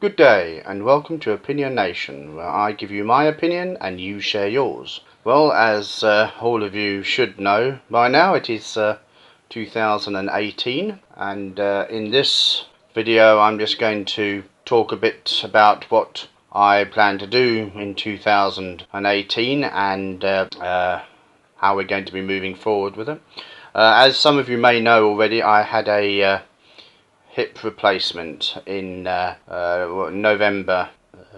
Good day and welcome to Opinionation, where I give you my opinion and you share yours. Well, as all of you should know by now, it is 2018 and in this video I'm just going to talk a bit about what I plan to do in 2018 and how we're going to be moving forward with it. As some of you may know already, I had a hip replacement in November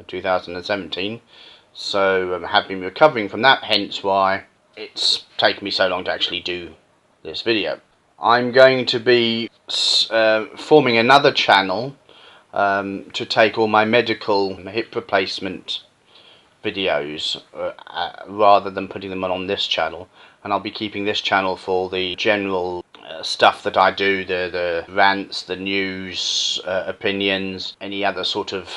2017, so I have been recovering from that, hence why it's taken me so long to actually do this video. I'm going to be forming another channel to take all my medical hip replacement videos rather than putting them on this channel, and I'll be keeping this channel for the general stuff that I do, the rants, the news, opinions, any other sort of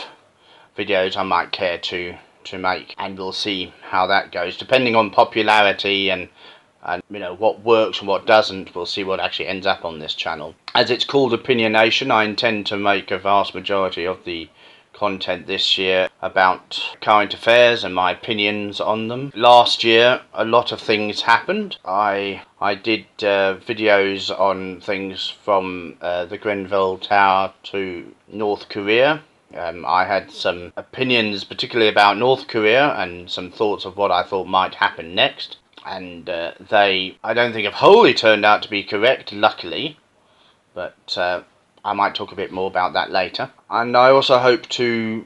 videos I might care to make, and we'll see how that goes depending on popularity and you know what works and what doesn't. We'll see what actually ends up on this channel. As it's called Opinionation, I intend to make a vast majority of the content this year about current affairs and my opinions on them. Last year a lot of things happened. I did videos on things from the Grenfell Tower to North Korea. I had some opinions particularly about North Korea and some thoughts of what I thought might happen next, and they, I don't think, have wholly turned out to be correct, luckily, but I might talk a bit more about that later. And I also hope to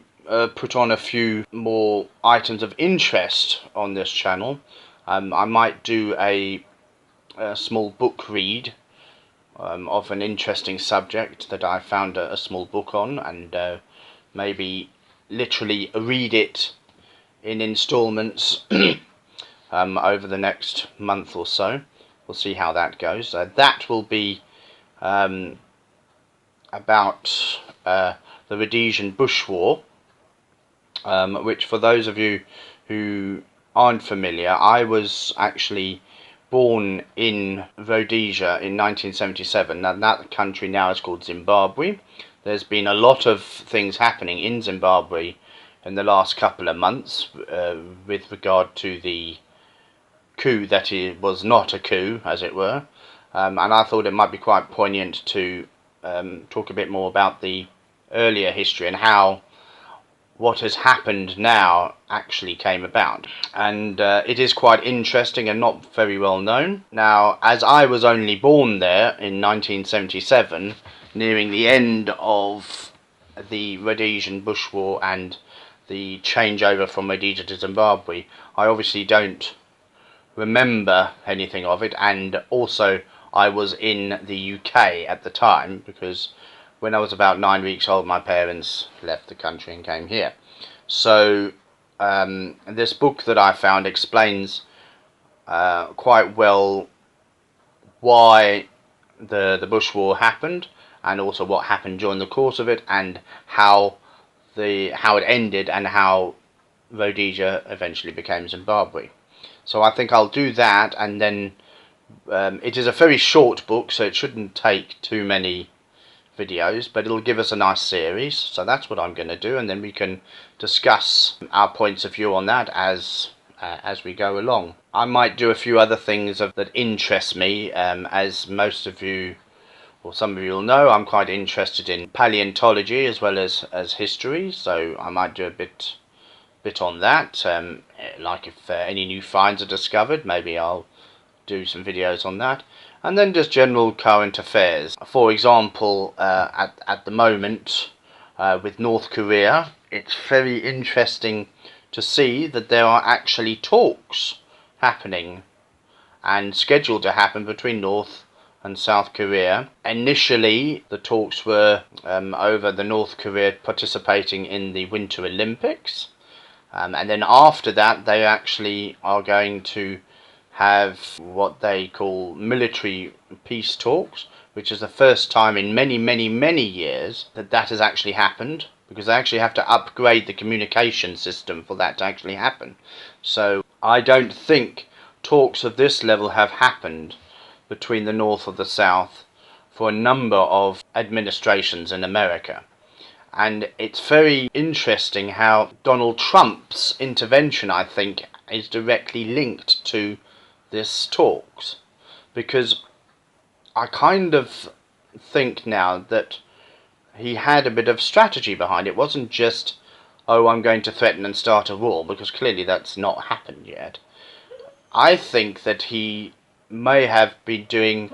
put on a few more items of interest on this channel. I might do a small book read of an interesting subject that I found a small book on, and maybe literally read it in installments over the next month or so. We'll see how that goes. That will be about the Rhodesian Bush War, which, for those of you who aren't familiar, I was actually born in Rhodesia in 1977. Now, that country now is called Zimbabwe. There's been a lot of things happening in Zimbabwe in the last couple of months with regard to the coup that it was not a coup, as it were, and I thought it might be quite poignant to talk a bit more about the earlier history and how what has happened now actually came about. And it is quite interesting and not very well known. Now, as I was only born there in 1977, nearing the end of the Rhodesian Bush War and the changeover from Rhodesia to Zimbabwe, I obviously don't remember anything of it, and also I was in the UK at the time, because when I was about 9 weeks old my parents left the country and came here. So this book that I found explains quite well why the Bush War happened, and also what happened during the course of it, and how it ended, and how Rhodesia eventually became Zimbabwe. So I think I'll do that, and then it is a very short book, so it shouldn't take too many videos, but it'll give us a nice series. So that's what I'm going to do, and then we can discuss our points of view on that as we go along. I might do a few other things that interest me, as most of you, or some of you will know, I'm quite interested in paleontology as well as history, so I might do a bit on that. Like if any new finds are discovered, maybe I'll do some videos on that. And then just general current affairs. For example, at the moment with North Korea, it's very interesting to see that there are actually talks happening and scheduled to happen between North and South Korea. Initially the talks were over the North Korea participating in the Winter Olympics, and then after that they actually are going to have what they call military peace talks, which is the first time in many years that has actually happened, because they actually have to upgrade the communication system for that to actually happen. So I don't think talks of this level have happened between the North or the South for a number of administrations in America. And it's very interesting how Donald Trump's intervention, I think, is directly linked to this talks. Because I kind of think now that he had a bit of strategy behind it. It wasn't just, oh, I'm going to threaten and start a war, because clearly that's not happened yet. I think that he may have been doing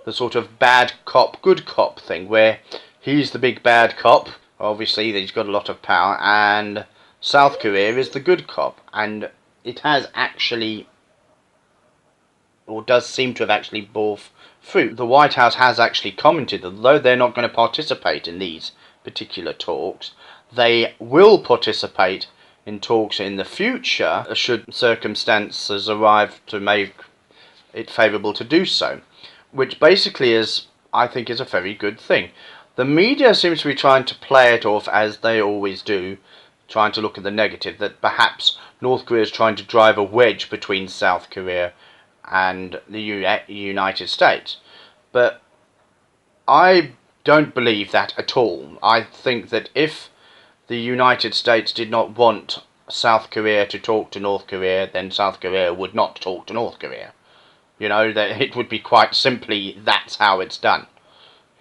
the sort of bad cop, good cop thing, where he's the big bad cop, obviously he's got a lot of power, and South Korea is the good cop. And it has actually, or does seem to have actually bore fruit. The White House has actually commented that although they're not going to participate in these particular talks, they will participate in talks in the future should circumstances arrive to make it favourable to do so, which basically is, I think, is a very good thing. The media seems to be trying to play it off, as they always do, trying to look at the negative, that perhaps North Korea is trying to drive a wedge between South Korea and the United States. But I don't believe that at all. I think that if the United States did not want South Korea to talk to North Korea, then South Korea would not talk to North Korea. You know, that it would be quite simply, that's how it's done.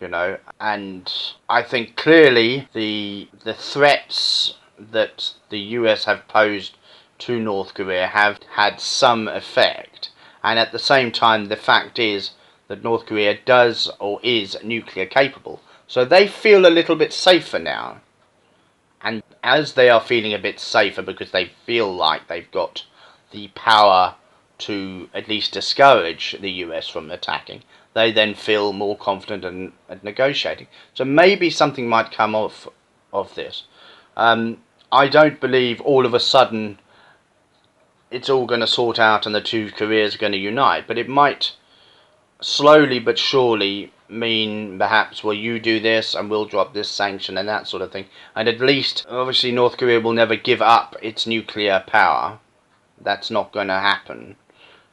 You know, and I think clearly the threats that the US have posed to North Korea have had some effect. And at the same time, the fact is that North Korea does or is nuclear capable. So they feel a little bit safer now. And as they are feeling a bit safer because they feel like they've got the power to at least discourage the US from attacking, they then feel more confident at negotiating. So maybe something might come of this. I don't believe all of a sudden it's all going to sort out and the two Koreas are going to unite, but it might slowly but surely mean perhaps, well, you do this and we'll drop this sanction and that sort of thing. And at least, obviously, North Korea will never give up its nuclear power. That's not going to happen.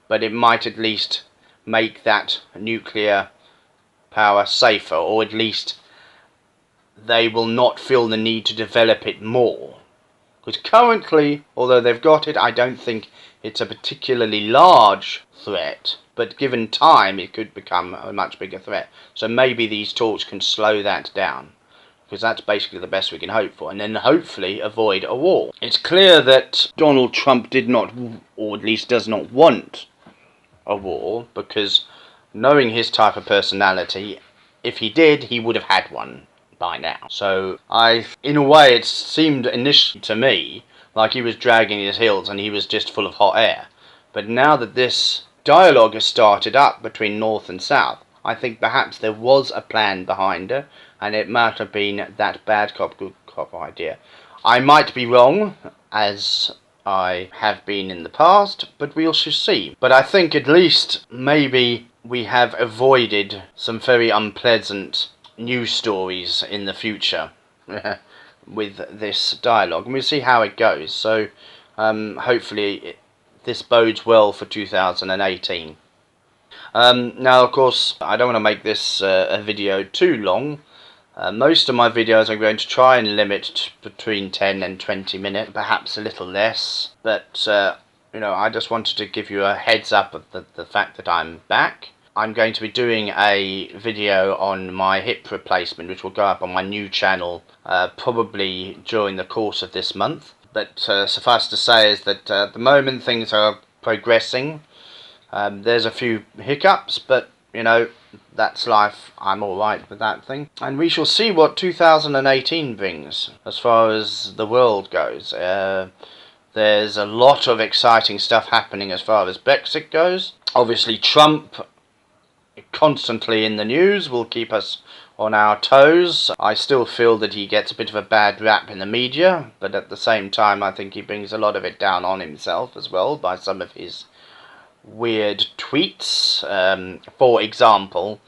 But it might at least make that nuclear power safer, or at least they will not feel the need to develop it more. Because currently, although they've got it, I don't think it's a particularly large threat. But given time, it could become a much bigger threat. So maybe these talks can slow that down. Because that's basically the best we can hope for. And then hopefully avoid a war. It's clear that Donald Trump did not, or at least does not want a war. Because knowing his type of personality, if he did, he would have had one by now. So in a way, it seemed initially to me like he was dragging his heels and he was just full of hot air. But now that this dialogue has started up between North and South, I think perhaps there was a plan behind it, and it might have been that bad cop, good cop idea. I might be wrong, as I have been in the past, but we'll see. But I think at least maybe we have avoided some very unpleasant news stories in the future with this dialogue, and we'll see how it goes. So hopefully this bodes well for 2018. Now, of course, I don't want to make this a video too long. Most of my videos I'm going to try and limit between 10 and 20 minutes, perhaps a little less. But, you know, I just wanted to give you a heads up of the fact that I'm back. I'm going to be doing a video on my hip replacement, which will go up on my new channel probably during the course of this month. But suffice to say is that at the moment things are progressing. There's a few hiccups, but, you know, that's life. I'm alright with that thing. And we shall see what 2018 brings as far as the world goes. There's a lot of exciting stuff happening as far as Brexit goes. Obviously, Trump, constantly in the news, will keep us on our toes. I still feel that he gets a bit of a bad rap in the media, but at the same time I think he brings a lot of it down on himself as well by some of his weird tweets. For example,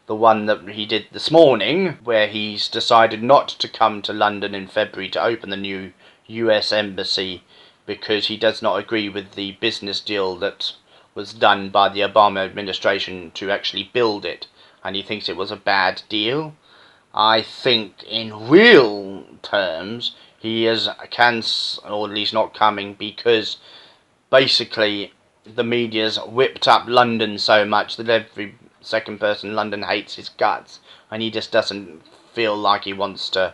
the one that he did this morning, where he's decided not to come to London in February to open the new US embassy because he does not agree with the business deal that was done by the Obama administration to actually build it, and he thinks it was a bad deal. I think in real terms he is or at least not coming, because basically the media's whipped up London so much that every second person in London hates his guts, and he just doesn't feel like he wants to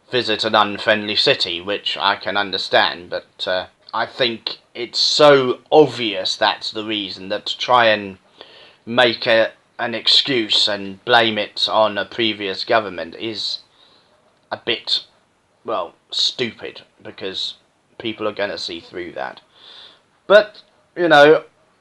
visit an unfriendly city, which I can understand, but I think it's so obvious that's the reason, that to try and make an excuse and blame it on a previous government is a bit, well, stupid, because people are going to see through that. But,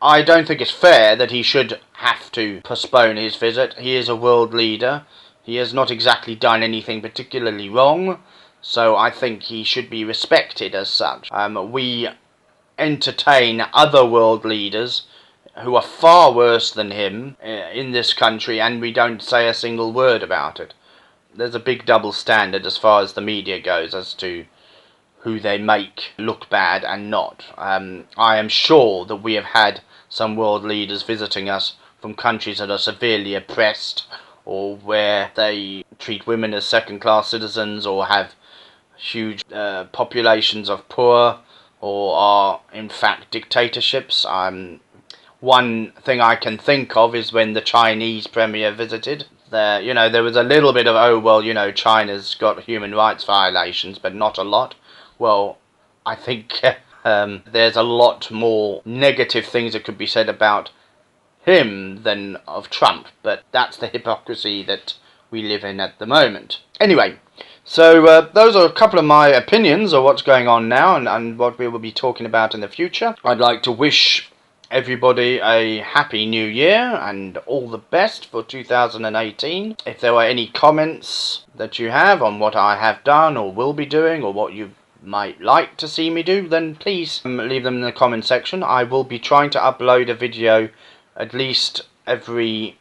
I don't think it's fair that he should have to postpone his visit. He is a world leader. He has not exactly done anything particularly wrong, so I think he should be respected as such. We entertain other world leaders who are far worse than him in this country, and we don't say a single word about it. There's a big double standard as far as the media goes as to who they make look bad and not. I am sure that we have had some world leaders visiting us from countries that are severely oppressed, or where they treat women as second-class citizens, or have huge populations of poor, or are in fact dictatorships. One thing I can think of is when the Chinese premier visited. There was a little bit of, oh, well, China's got human rights violations, but not a lot. Well, I think there's a lot more negative things that could be said about him than of Trump, but that's the hypocrisy that we live in at the moment. Anyway, so those are a couple of my opinions of what's going on now, and what we will be talking about in the future. I'd like to wish everybody a happy new year and all the best for 2018. If there are any comments that you have on what I have done or will be doing, or what you might like to see me do, then please leave them in the comment section. I will be trying to upload a video at least every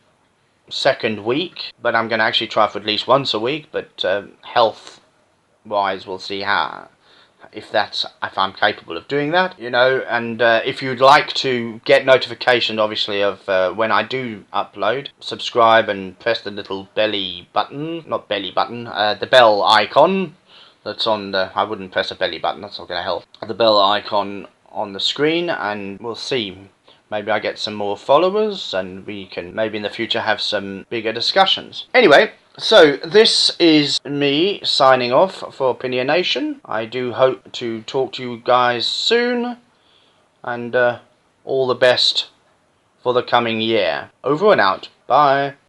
second week, but I'm going to actually try for at least once a week, but health wise we'll see if I'm capable of doing that, and if you'd like to get notification, obviously, of when I do upload, subscribe and press the little the bell icon that's on I wouldn't press a belly button, that's not going to help. The bell icon on the screen, and we'll see. Maybe I get some more followers, and we can maybe in the future have some bigger discussions. Anyway, so this is me signing off for Opinionation. I do hope to talk to you guys soon, and all the best for the coming year. Over and out. Bye.